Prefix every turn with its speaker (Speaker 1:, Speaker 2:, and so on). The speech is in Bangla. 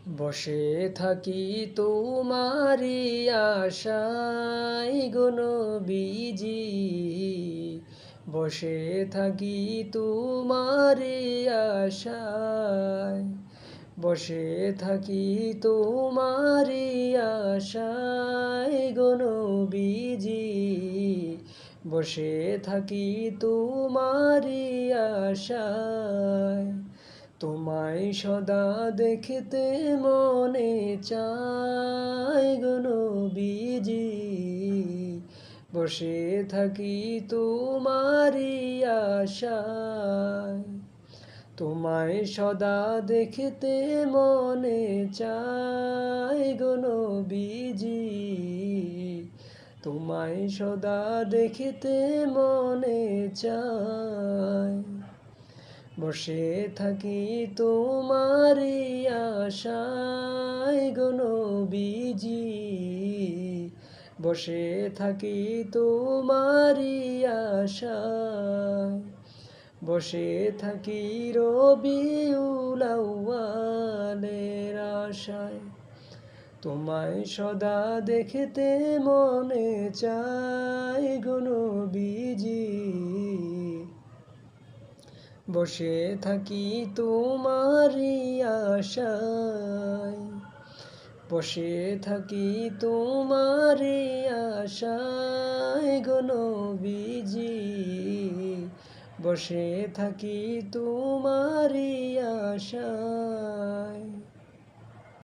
Speaker 1: বসে থাকি তোমারি আশায় গো নবীজি, বসে থাকি তোমারি আশায়, বসে থাকি তোমারি আশায় গো নবীজি, বসে থাকি তোমারি আশায়। তোমায় সদা দেখতে মনে চায় গো নবীজি, বসে থাকি তোমারি আশায়। তোমায় সদা দেখতে মনে চায় গো নবীজি, তোমায় সদা দেখতে মনে চায়। বসে থাকি তোমারি আশায় গো নবীজি, বসে থাকি তোমারি আশায়, বসে থাকি রবিউল আউয়ালের আশায়। তোমায় সদা দেখতে মনে চায় গো নবীজি, বসে থাকি তোমারি আশায়, বসে থাকি তোমারি আশায় গো নবীজি, বসে থাকি তোমারি আশায়।